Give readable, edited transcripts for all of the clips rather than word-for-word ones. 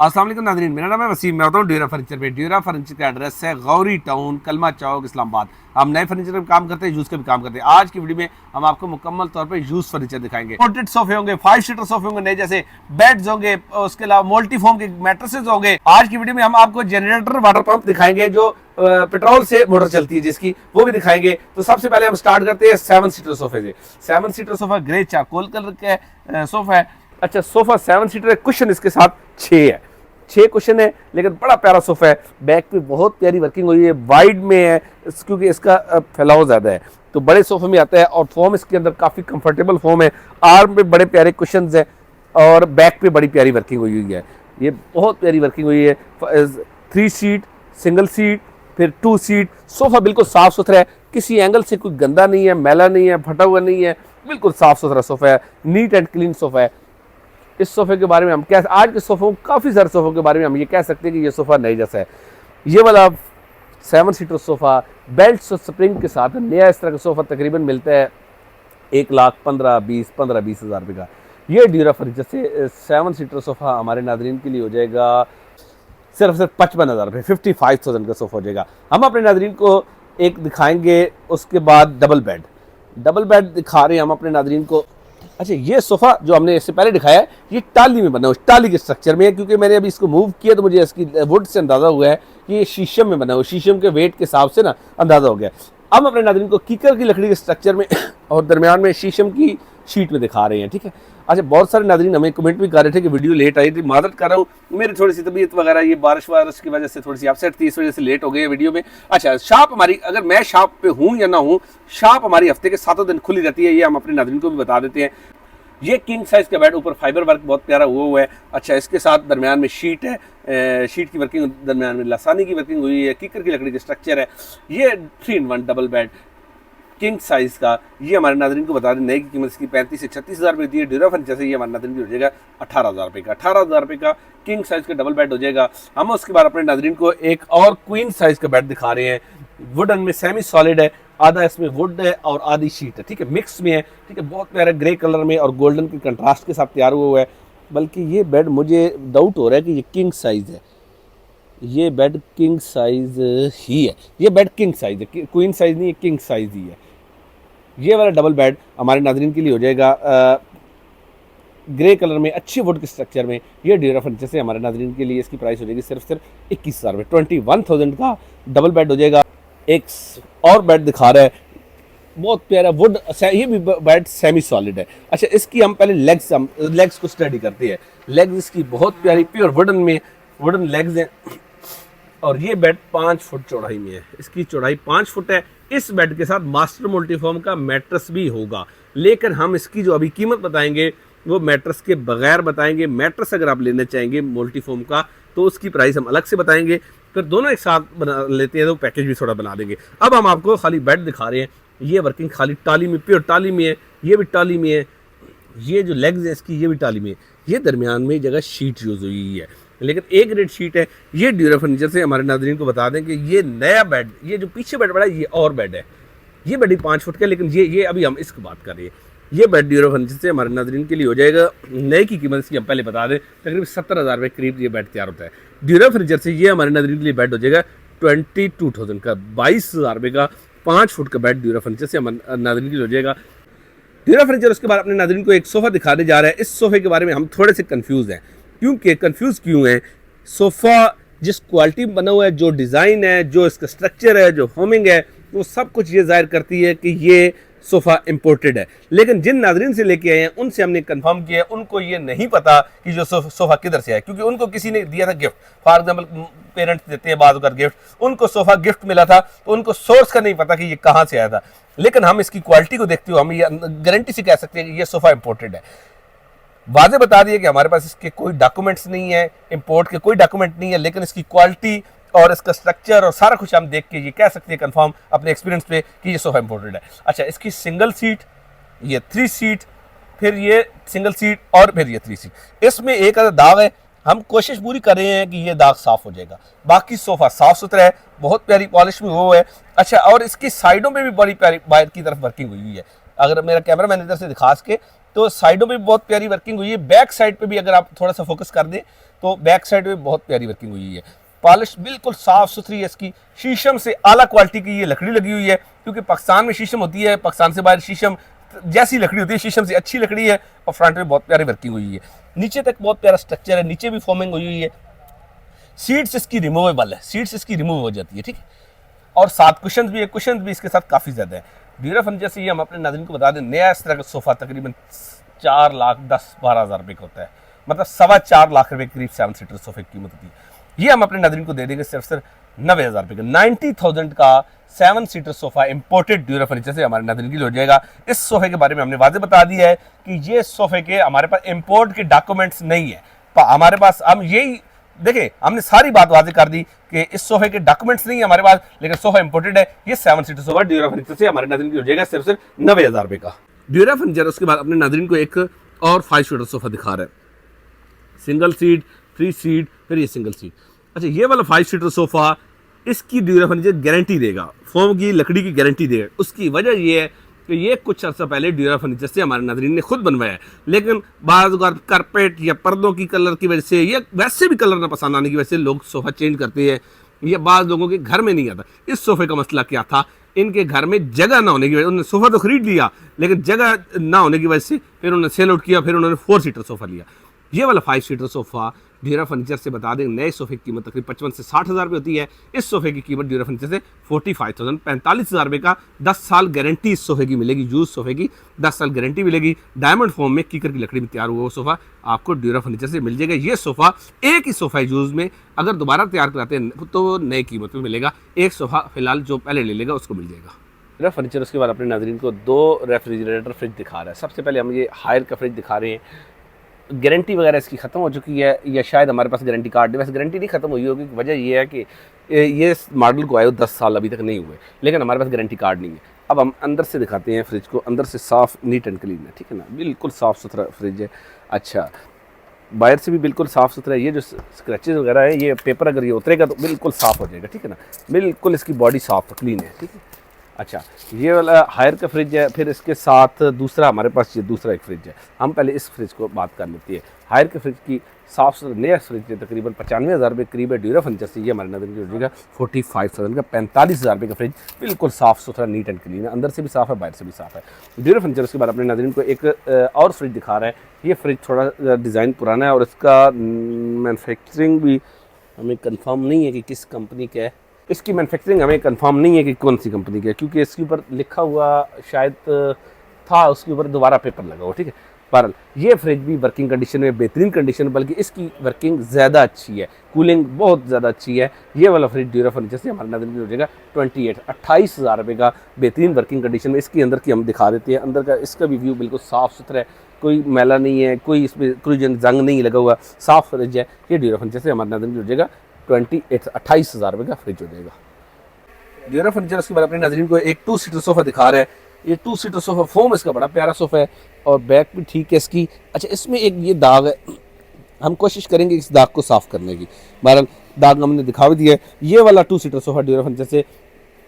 अस्सलाम वालेकुम नाज़रीन, मेरा नाम है वसीम, मैं होता हूँ ड्यूरा फर्नीचर पे। ड्यूरा फर्नीचर का एड्रेस है गौरी टाउन, कलमा चौक, इस्लामाबाद। हम नए फर्नीचर का भी काम करते हैं, यूज़ का भी काम करते हैं। आज की वीडियो में हम आपको मुकम्मल तौर पे यूज़ फर्नीचर दिखाएंगे। पोर्ट्रेट सोफे होंगे, 5 सीटर सोफे होंगे नए जैसे, बेड्स होंगे, उसके अलावा मल्टी फोम के मैट्रेसेस होंगे। आज की वीडियो में हम आपको जनरेटर वाटर पंप दिखाएंगे जो पेट्रोल से मोटर चलती है जिसकी, वो भी दिखाएंगे। तो सबसे पहले हम स्टार्ट करते हैं 7 सीटर सोफे से। 7 seater sofa grey charcoal colour का सोफा है। अच्छा, सोफा 7 सीटर है, कुशन इसके साथ 6 है, 6 कुशन है, लेकिन बड़ा प्यारा सोफा है। बैक पे बहुत प्यारी वर्किंग हुई है, वाइड में है क्योंकि इसका फैलाव ज़्यादा है, तो बड़े सोफे में आता है। और फॉर्म इसके अंदर काफ़ी कंफर्टेबल फॉर्म है। आर्म पे बड़े प्यारे कुशन हैं और बैक पे बड़ी प्यारी वर्किंग हुई है। ये बहुत प्यारी वर्किंग हुई है। 3 सीट, सिंगल सीट, फिर 2 सीट। सोफ़ा बिल्कुल साफ़ सुथरा है, किसी एंगल से कोई गंदा नहीं है, मैला नहीं है, फटा हुआ नहीं है, बिल्कुल साफ़ सुथरा सोफ़ा है, नीट एंड क्लीन सोफ़ा है। इस सोफे के बारे में हम क्या, आज के सोफों, काफ़ी सारे सोफों के बारे में हम ये कह सकते हैं कि ये सोफ़ा नए जैसा है। ये वाला 7 सीटर सोफ़ा बेल्ट और स्प्रिंग के साथ नया इस तरह का सोफ़ा तकरीबन मिलता है 1,15,20 हज़ार रुपये का। ये ड्यूरा फर्नीचर से 7 सीटर सोफ़ा हमारे नादरीन के लिए हो जाएगा सिर्फ 55,000 रुपये, 55,000 का सोफ़ा हो जाएगा। हम अपने नादरीन को एक दिखाएंगे, उसके बाद डबल बेड दिखा रहे हैं हम अपने नादरीन को। अच्छा, ये सोफ़ा जो हमने इससे पहले दिखाया है, ये टाली में बना हुआ, टाली के स्ट्रक्चर में है। क्योंकि मैंने अभी इसको मूव किया तो मुझे इसकी वुड से अंदाज़ा हुआ है कि ये शीशम में बना हुआ, शीशम के वेट के हिसाब से ना अंदाज़ा हो गया। अब अपने नाज़रीन को कीकर की लकड़ी के स्ट्रक्चर में और दरमियान में शीशम की शीट में दिखा रहे हैं, ठीक है। अच्छा, बहुत सारे नाज़रीन हमें कमेंट भी कर रहे थे कि वीडियो लेट आई थी, मादरत कर रहा हूँ, मेरी थोड़ी सी तबीयत वगैरह, ये बारिश की वजह से थोड़ी सी अपसेट थी, इस वजह से लेट हो गई है वीडियो में। अच्छा, शॉप हमारी, अगर मैं शॉप पे हूँ या ना हूँ, शॉप हमारी हफ्ते के 7 दिन खुली रहती है, ये हम अपने नाज़रीन को भी बता देते हैं। ये किंग साइज का बेड, ऊपर फाइबर वर्क बहुत प्यारा हुआ है। अच्छा, इसके साथ दरमियान में शीट है, शीट की वर्किंग, दरमियान में लसानी की वर्किंग हुई है, कीकर की लकड़ी का स्ट्रक्चर है। ये 3 in 1 double bed king size का, ये हमारे नादरीन को बता दें, नए की कीमत इसकी 35 से 36 हज़ार रुपये दी है। ड्यूरा फर्नीचर से ये हमारे नादरीन की हो जाएगा 18,000 रुपये का। 18,000 रुपये का किंग साइज का डबल बेड हो जाएगा। हम उसके बाद अपने नादरीन को एक और क्वीन साइज का बेड दिखा रहे हैं। वुडन में सेमी सॉलिड है, आधा इसमें वुड है और आधी शीट है, ठीक है, मिक्स में है, ठीक है। बहुत प्यारा ग्रे कलर में और गोल्डन के कंट्रास्ट के साथ तैयार हुआ है। बल्कि ये बेड मुझे डाउट हो रहा है कि ये किंग साइज है, ये बेड किंग साइज ही है, ये बेड किंग साइज है, क्वीन साइज नहीं है, किंग साइज ही है। ये वाला डबल बेड हमारे नाज़रीन के लिए हो जाएगा ग्रे कलर में, अच्छे वुड के स्ट्रक्चर में। ये ड्यूरा फर्नीचर से हमारे नाज़रीन के लिए इसकी प्राइस हो जाएगी सिर्फ 21,000 रुपये, 21,000 का डबल बेड हो जाएगा। एक और बेड दिखा रहा है, बहुत प्यारा वुड, ये भी बेड सेमी सॉलिड है। अच्छा, इसकी हम पहले लेग्स को स्टडी करते हैं। लेग्स इसकी बहुत प्यारी प्योर वुडन लेग्स हैं। और ये बेड 5 फुट चौड़ाई में है, इसकी चौड़ाई 5 फुट है। इस बेड के साथ मास्टर मल्टीफॉर्म का मैट्रेस भी होगा, लेकिन हम इसकी जो अभी कीमत बताएंगे वो मैट्रेस के बगैर बताएंगे। मैट्रेस अगर आप लेना चाहेंगे मल्टीफॉर्म का तो उसकी प्राइस हम अलग से बताएंगे, फिर दोनों एक साथ बना लेते हैं तो पैकेज भी थोड़ा बना देंगे। अब हम आपको खाली बेड दिखा रहे हैं। ये वर्किंग खाली टाली में, प्योर टाली में है, ये भी टाली में है। ये जो लेग्स है इसकी, ये भी टाली में है। ये दरमियान में जगह शीट यूज़ हुई है, लेकिन एक ग्रेड शीट है। ये ड्यूरा फर्नीचर से हमारे नाज़रीन को बता दें कि ये नया बेड, ये जो पीछे बेड पड़ा है ये और बेड है, ये बेड ही 5 फुट का, लेकिन ये अभी हम इसकी बात कर रहे हैं। ये बेड ड्यूरा फर्नीचर से हमारे नाज़रीन के लिए हो जाएगा, नए की कीमत इसकी हम पहले बता दें, तकरीबन 70,000 रुपये करीब ये बेड तैयार होता है। ड्यूरा फर्नीचर से ये हमारे नाज़रीन के लिए बेड हो जाएगा 22,000 का, 22,000 रुपये का 5 फुट का बेड ड्यूरा फर्नीचर से हमारे नाज़रीन के लिए हो जाएगा। ड्यूरा फर्नीचर उसके बाद अपने नाज़रीन को एक सोफ़ा दिखाने जा रहा है। इस सोफ़े के बारे में हम थोड़े से कन्फ्यूज़ हैं। कन्फ्यूज़ क्यों हैं? सोफ़ा जिस क्वालिटी में बना हुआ है, जो डिज़ाइन है, जो इसका स्ट्रक्चर है, जो होमिंग है, वो सब कुछ ये जाहिर करती है कि ये सोफ़ा इम्पोर्टेड है। लेकिन जिन नाज़रीन से लेके आए हैं उनसे हमने कंफर्म किया है, उनको ये नहीं पता कि जो सोफ़ा किधर से आया, क्योंकि उनको किसी ने दिया था गिफ्ट। फॉर एग्जाम्पल पेरेंट्स देते हैं बाद अगर गिफ्ट, उनको सोफ़ा गिफ्ट मिला था तो उनको सोर्स का नहीं पता कि ये कहाँ से आया था। लेकिन हम इसकी क्वालिटी को देखते हुए हम ये गारंटी से कह सकते हैं कि ये सोफ़ा इम्पोर्टेड है। वाज़े बता दिए कि हमारे पास इसके कोई डॉक्यूमेंट्स नहीं है, इंपोर्ट के कोई डॉक्यूमेंट नहीं है, लेकिन इसकी क्वालिटी और इसका स्ट्रक्चर और सारा कुछ हम देख के ये कह सकते हैं कंफर्म अपने एक्सपीरियंस पे कि ये सोफ़ा इम्पोर्टेड है। अच्छा, इसकी सिंगल सीट, ये 3 सीट, फिर ये सिंगल सीट और फिर ये 3 सीट। इसमें एक अगर दाग है, हम कोशिश पूरी कर रहे हैं कि ये दाग साफ हो जाएगा। बाकी सोफ़ा साफ सुथरा है, बहुत प्यारी पॉलिश में वो है। अच्छा, और इसकी साइडों पे भी बड़ी प्यारी बाहर की तरफ वर्किंग हुई है। अगर मेरा कैमरा मैन इधर से दिखा सके तो साइडों पे भी बहुत प्यारी वर्किंग हुई है, बैक साइड पे भी अगर आप थोड़ा सा फोकस कर दें तो बैक साइड पे बहुत प्यारी वर्किंग हुई है। पॉलिश बिल्कुल साफ सुथरी है इसकी, शीशम से आला क्वालिटी की ये लकड़ी लगी हुई है, क्योंकि पाकिस्तान में शीशम होती है, पाकिस्तान से बाहर शीशम जैसी लकड़ी होती है, शीशम से अच्छी लकड़ी है और फ्रंट में बहुत प्यारी वर्किंग हुई है। नीचे तक बहुत प्यारा स्ट्रक्चर है, नीचे भी फॉर्मिंग हुई है। सीट्स इसकी रिमूवेबल है, सीट्स इसकी रिमूव हो जाती है, ठीक है। और साथ कुशन भी है, कुशन भी इसके साथ काफ़ी ज़्यादा है। ड्यूरा फर्नीचर से ये हम अपने नाज़रीन को बता दें, नया इस तरह का सोफ़ा तकरीबन 4,10,12,000 रुपये का होता है, मतलब 4.25 लाख रुपये के करीब 7 सीटर सोफे की कीमत होती है। ये हम अपने नाज़रीन को दे देंगे सिर्फ 90,000 रुपये का। 90,000 का 7 seater sofa imported dura furniture से हमारे नाज़रीन के लिए हो जाएगा। इस सोफ़े के बारे में हमने वाज़े बता दिया है कि ये सोफ़े के हमारे पास इम्पोर्ट के डॉक्यूमेंट्स नहीं है, हमारे पास हम यही देखिए, हमने सारी बात वाज़े कर दी कि इस सोफे के डॉक्यूमेंट्स नहीं है हमारे पास, लेकिन सोफा इंपोर्टेड है। ये 7 सीटर सोफा ड्यूरा फर्नीचर से हमारे नाज़रीन की हो जाएगा सिर्फ 90,000 रुपये का ड्यूरा फर्नीचर। उसके बाद अपने नाज़रीन को एक और 5 सीटर सोफा दिखा रहा है, सिंगल सीट, 3 सीट, फिर ये सिंगल सीट। अच्छा, ये वाला 5 सीटर सोफा इसकी ड्यूरा फर्नीचर गारंटी देगा, फोम की लकड़ी की गारंटी देगा। उसकी वजह ये है कि ये कुछ अर्सा पहले ड्यूरा फर्नीचर से हमारे नाज़रीन ने खुद बनवाया है, लेकिन बाज़ कारपेट या पर्दों की कलर की वजह से या वैसे भी कलर ना पसंद आने की वजह से लोग सोफ़ा चेंज करते हैं, या बाज़ लोगों के घर में नहीं आता। इस सोफ़े का मसला क्या था, इनके घर में जगह ना होने की वजह, उन्होंने सोफ़ा तो खरीद लिया लेकिन जगह ना होने की वजह से फिर उन्होंने सेल आउट किया, फिर उन्होंने 4 सीटर सोफ़ा लिया। ये वाला 5 सीटर सोफ़ा ड्यूरा फर्नीचर से बता दें, नए सोफ़े की कीमत तकरीबन 55 से 60,000 रुपये होती है। इस सोफ़े की कीमत ड्यूरा फर्नीचर से 45,000 45,000 रुपये का 10 साल गारंटी इस सोफ़े की मिलेगी। यूज सोफ़े की 10 साल गारंटी मिलेगी। डायमंड फॉर्म में कीकर की लकड़ी में तैयार हुआ वो सोफ़ा आपको ड्यूरा फर्नीचर से मिल जाएगा। ये सोफ़ा एक ही सोफ़ा है यूज़ में, अगर दोबारा तैयार कराते हैं तो नई कीमत में मिलेगा। एक सोफ़ा फिलहाल जो पहले ले लेगा उसको मिल जाएगा ड्यूरा फर्नीचर। उसके बाद अपने नाज़रीन को 2 रेफ्रिजरेटर फ्रिज दिखा रहा है। सबसे पहले हम ये हायर का फ्रिज दिखा रहे हैं, गारंटी वगैरह इसकी ख़त्म हो चुकी है, या शायद हमारे पास गारंटी कार्ड है, वैसे गारंटी नहीं ख़त्म हुई होगी। वजह ये है कि ये मॉडल को आए 10 साल अभी तक नहीं हुए, लेकिन हमारे पास गारंटी कार्ड नहीं है। अब हम अंदर से दिखाते हैं फ्रिज को, अंदर से साफ़ नीट एंड क्लीन है, ठीक है ना, बिल्कुल साफ़ सुथरा फ्रिज है। अच्छा, बाहर से भी बिल्कुल साफ़ सुथरा है। ये जो स्क्रैचेस वगैरह है, ये पेपर अगर ये उतरेगा तो बिल्कुल साफ़ हो जाएगा, ठीक है ना, बिल्कुल इसकी बॉडी साफ़ क्लीन है, ठीक है। अच्छा, ये वाला हायर का फ्रिज है, फिर इसके साथ दूसरा हमारे पास ये दूसरा एक फ्रिज है। हम पहले इस फ्रिज को बात कर लेते हैं। हायर के फ्रिज की साफ सुथरा नया फ्रिज है, तकरीबन 95,000 रुपये करीब है ड्यूरा फर्नीचर से। ये हमारे नज़र की हो जाएगा 45,000 का, 45,000 रुपये का फ्रिज, बिल्कुल साफ़ सुथरा नीट एंड क्लीन है, अंदर से भी साफ़ है, बाहर से भी साफ़ है ड्यूरा फर्नीचर। उसके बाद अपने नाज़रीन को एक और फ्रिज दिखा रहा है। ये फ्रिज थोड़ा डिज़ाइन पुराना है और इसका मैनुफैक्चरिंग भी हमें कंफर्म नहीं है कि किस कंपनी का है। इसकी मैन्युफैक्चरिंग हमें कंफर्म नहीं है कि कौन सी कंपनी की है, क्योंकि इसके ऊपर लिखा हुआ शायद था, उसके ऊपर दोबारा पेपर लगा हुआ, ठीक है। बहरहाल ये फ्रिज भी वर्किंग कंडीशन में, बेहतरीन कंडीशन, बल्कि इसकी वर्किंग ज़्यादा अच्छी है, कूलिंग बहुत ज़्यादा अच्छी है। ये वाला फ्रिज ड्यूरा फर्नीचर से हमारे नज़र में हो जाएगा 28,000 रुपये का, बेहतरीन वर्किंग कंडीशन में। इसके अंदर की हम दिखा देते हैं, अंदर का इसका भी व्यू बिल्कुल साफ़ सुथरा है, कोई मैला नहीं है, कोई इसमें कोई जंग नहीं लगा हुआ, साफ़ फ्रिज है। ये ड्यूरा फर्नीचर से हमारे नज़र में हो जाएगा 28,000 रुपये का फ्रिज हो जाएगा ड्यूरा फर्नीचर। उसके बाद अपने नाज़रीन को एक 2 सीटर सोफ़ा दिखा रहा है। ये 2 सीटर सोफ़ा फोम इसका बड़ा प्यारा सोफ़ा है और बैक भी ठीक है इसकी। अच्छा, इसमें एक ये दाग है, हम कोशिश करेंगे इस दाग को साफ़ करने की। बहरहाल दाग हमने दिखा भी दिया है। ये वाला 2 सीटर सोफ़ा ड्यूरा फर्नीचर से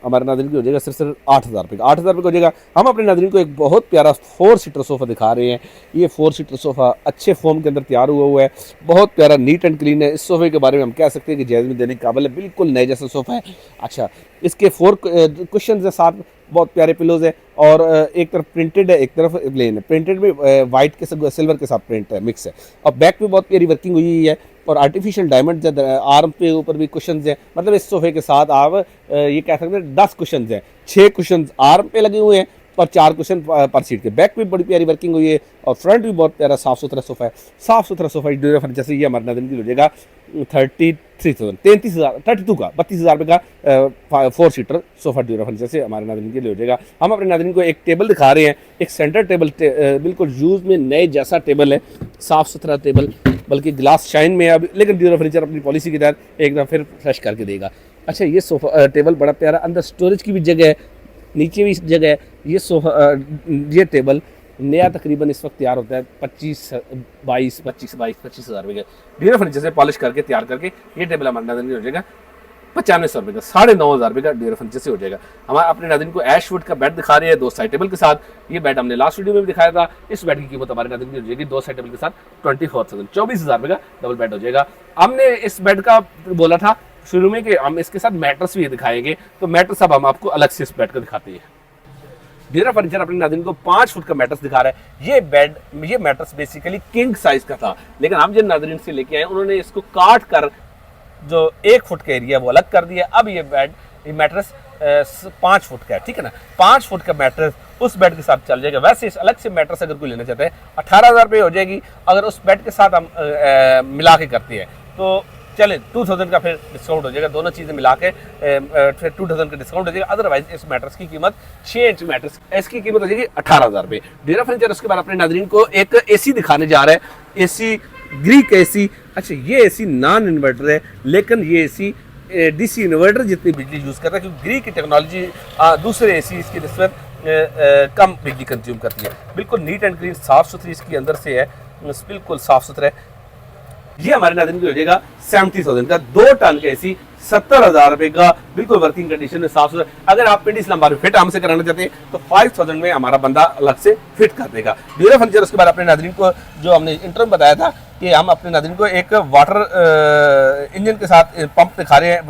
हमारे नाज़रीन की हो जाएगा सिर्फ 8,000 रुपये का, 8,000 रुपये का हो जाएगा। हम अपने नाज़रीन को एक बहुत प्यारा 4 सीटर सोफ़ा दिखा रहे हैं। ये 4 सीटर सोफ़ा अच्छे फॉर्म के अंदर तैयार हुआ है, बहुत प्यारा नीट एंड क्लीन है। इस सोफ़े के बारे में हम कह सकते हैं कि जायज़ में देने के काबिल है, बिल्कुल नए जैसा सोफ़ा है। अच्छा, इसके 4 कुशन है, साथ बहुत प्यारे पिलोज़ है, और एक तरफ प्रिंटेड है, एक तरफ प्लेन है। प्रिंटेड में वाइट के सिल्वर के साथ प्रिंट है, मिक्स है, और बैक में बहुत प्यारी वर्किंग हुई है, और आर्टिफिशियल डायमंड आर्म पे ऊपर भी कुशन्स हैं। मतलब इस सोफे के साथ आप ये कह सकते हैं 10 कुशन्स हैं, 6 कुशन्स आर्म पे लगे हुए हैं और 4 कुशन पर सीट के। बैक भी बड़ी प्यारी वर्किंग हुई है और फ्रंट भी बहुत प्यारा साफ़ सुथरा सोफ़ा है। साफ़ सुथरा सोफ़ा ड्यूरा फर्नीचर से ये हमारे नज़र की हो जाएगा 32,000 रुपये का 4 सीटर सोफ़ा ड्यूरा फर्नीचर से हमारे नाज़रीन के लिए हो जाएगा। हम अपने नाज़रीन को एक टेबल दिखा रहे हैं, एक सेंटर टेबल, बिल्कुल यूज़ में नए जैसा टेबल है, साफ़ सुथरा टेबल, बल्कि ग्लास शाइन में है अब, लेकिन ड्यूरा फर्नीचर अपनी पॉलिसी के तहत एक बार फिर फ्रेश करके देगा। अच्छा, ये सोफ़ा टेबल बड़ा प्यारा, अंदर स्टोरेज की भी जगह है, नीचे भी जगह है। ये सोफ़ा ये टेबल नया तकरीबन इस वक्त तैयार होता है 25,000 रुपये का। ड्यूरा फर्नीचर से पॉलिश करके तैयार करके ये टेबल हमारे नज़र में हो जाएगा 9500 रुपये का, 9500 रुपये का ड्यूरा फर्नीचर से हो जाएगा। हमारे अपने नाज़रीन को ऐशवुड का बेड दिखा रहे हैं 2 साइड टेबल के साथ। ये बेड हमने लास्ट वीडियो में भी दिखाया था। इस बेड की कीमत हमारे नाज़रीन की हो जाएगी 2 साइड टेबल के साथ 24,000, 24,000 रुपये का डबल बेड हो जाएगा। हमने इस बेड का बोला था शुरू में कि हम इसके साथ मैट्रेस भी दिखाएंगे, तो मैट्रेस अब हम आपको अलग से इस बेड को दिखाते हैं। ड्यूरा फर्नीचर अपने नाज़रीन को 5 फुट का मैट्रेस दिखा रहा है। ये मैट्रेस बेसिकली किंग साइज का था, लेकिन हम जिन नाज़रीन से लेके आए उन्होंने इसको काट कर जो 1 फुट का एरिया वो अलग कर दिया। अब ये मैट्रेस 5 फुट का है, ठीक है ना। 5 फुट का मैट्रेस उस बेड के साथ चल जाएगा। वैसे इस अलग से मैट्रेस अगर कोई लेना चाहता है 18,000 रुपये हो जाएगी। अगर उस बेड के साथ हम मिला के करते हैं तो चले 2000 का फिर डिस्काउंट हो जाएगा। दोनों चीज़ें मिला के फिर 2000 का डिस्काउंट हो जाएगा। अदरवाइज इस मैट्रेस की कीमत 6 इंच मैट्रेस इसकी कीमत हो जाएगी 18,000 रुपये। ड्यूरा फर्नीचर उसके बाद अपने नाज़रीन को एक एसी दिखाने जा रहा है। AC Greek AC. अच्छा, ये एसी नॉन इन्वर्टर है, लेकिन ये एसी डीसी इन्वर्टर जितनी बिजली यूज़ करता है, क्योंकि ग्रीक की टेक्नोलॉजी दूसरे एसी इसकी निस्बत कम बिजली कंज्यूम करती है। बिल्कुल नीट एंड क्लीन, साफ़ सुथरी इसके अंदर से है, बिल्कुल साफ़ सुथरा है। ये हमारे नाज़रीन को हो जाएगा 70,000 का 2 टन का एसी, 70,000 रुपये का, बिल्कुल वर्किंग कंडीशन में साफ सुथरा। अगर आप पिंडी इस्लाम बार फिट हमसे कराना चाहते हैं तो 5,000 में हमारा बंदा अलग से फिट कर देगा। ड्यूरा फर्नीचर उसके बाद अपने नाज़रीन को जो हमने इंटरव्यू में बताया था कि हम अपने नाज़रीन को एक वाटर इंजन के साथ पंप दिखा रहे हैं,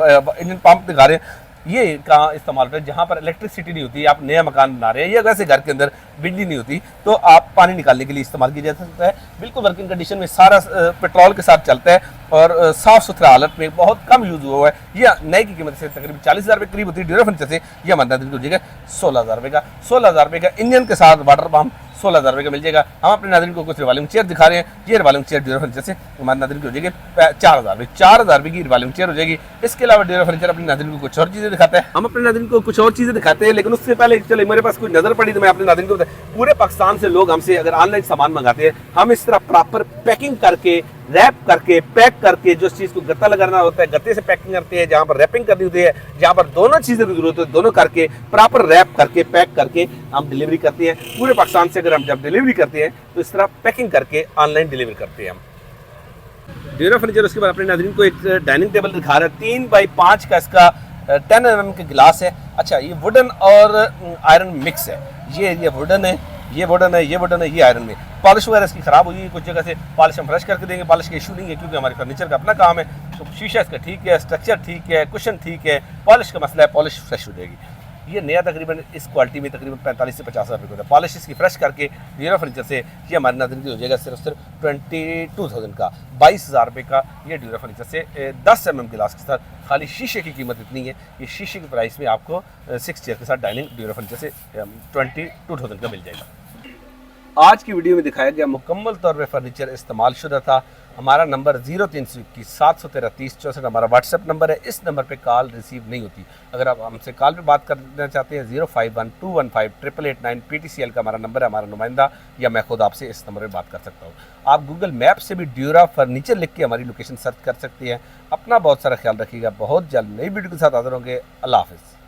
इंजन पंप दिखा रहे हैं। ये कहाँ इस्तेमाल होता है? जहाँ पर इलेक्ट्रिसिटी नहीं होती, आप नया मकान बना रहे हैं या वैसे घर के अंदर बिजली नहीं होती, तो आप पानी निकालने के लिए इस्तेमाल किया जा सकता है। बिल्कुल वर्किंग कंडीशन में, सारा पेट्रोल के साथ चलता है और साफ़ सुथरा हालत में, बहुत कम यूज़ हुआ है। यह नए की कीमत से तकरीबन 40,000 रुपये करीब होती है। ड्यूरा फर्नीचर से यह हमारे नाज़रीन को हो जाएगा 16,000 रुपये का। 16,000 रुपये का इंजन के साथ वाटर पम्प 16,000 रुपये का मिल जाएगा। हम अपने नाज़रीन को कुछ रिवॉल्विंग चेयर दिखा रहे हैं। ये रिवॉल्विंग चेयर ड्यूरा फर्नीचर से हमारे नाज़रीन की हो जाएगी 4,000 रुपये। 4,000 रुपये की रिवॉल्विंग चेयर हो जाएगी। इसके अलावा ड्यूरा फर्नीचर अपने नाज़रीन को कुछ और चीज़ें दिखाते हैं। हम अपने नाज़रीन को कुछ और चीज़ें दिखाते हैं, लेकिन उससे पहले चले मेरे पास कुछ नज़र पड़ी तो मैं अपने नाज़रीन को बताया। पूरे पाकिस्तान से लोग हमसे अगर ऑनलाइन सामान मंगाते हैं, हम इस तरह प्रॉपर पैकिंग करके, रैप करके, पैक करके, जो चीज़ को गत्ता लगाना होता है गत्ते से पैकिंग करते हैं, जहाँ पर रैपिंग करनी होती है, जहाँ पर दोनों चीज़ें की जरूरत है दोनों करके प्रॉपर रैप करके, पैक करके हम डिलीवरी करते हैं। पूरे पाकिस्तान से अगर हम जब डिलीवरी करते हैं तो इस तरह पैकिंग करके ऑनलाइन डिलीवरी करते हैं हम। ड्यूरा फर्नीचर उसके बाद अपने नाज़रीन को एक डाइनिंग टेबल दिखा रहा है। 3x5 का इसका 10 mm के गिलास है। अच्छा, ये वुडन और आयरन मिक्स है। ये वुडन है, ये वुडन है, ये वुडन है, ये आयरन में। पॉलिश वगैरह इसकी ख़राब हुई है, कुछ जगह से पॉलिश हम फ्रेश करके देंगे। पॉलिश का इशू नहीं है क्योंकि हमारे फर्नीचर का अपना काम है। तो शीशा इसका ठीक है, स्ट्रक्चर ठीक है, कुशन ठीक है, पॉलिश का मसला है, पॉलिश फ्रेश हो जाएगी। ये नया तकरीबन इस क्वालिटी में तकरीबन 45 से 50 रुपये का होता है। पॉलिश इसकी फ्रेश करके ड्यूरा फर्नीचर से ये हमारे नाज़रीन की हो जाएगा सिर्फ 22,000 का, 22,000 रुपये का। ये ड्यूरा फर्नीचर से 10 mm गिलास के साथ खाली शीशे की कीमत इतनी है। ये शीशे की प्राइस में आपको 6 चेयर के साथ डाइनिंग ड्यूरा फर्नीचर से 22,000 का मिल जाएगा। आज की वीडियो में दिखाया गया मुकम्मल तौर पर फर्नीचर इस्तेमाल शुदा था। हमारा नंबर 0321 713 3064 हमारा व्हाट्सएप नंबर है। इस नंबर पे कॉल रिसीव नहीं होती। अगर आप हमसे कॉल पे बात करना चाहते हैं 051-215-8889 PTCL का हमारा नंबर है। हमारा नुमाइंदा या मैं खुद आपसे इस नंबर पे बात कर सकता हूँ। आप गूगल मैप से भी ड्यूरा फर्नीचर लिख के हमारी लोकेशन सर्च कर सकते हैं। अपना बहुत सारा ख्याल रखिएगा। बहुत जल्द नई वीडियो के साथ हाजिर होंगे। अल्लाह हाफिज़।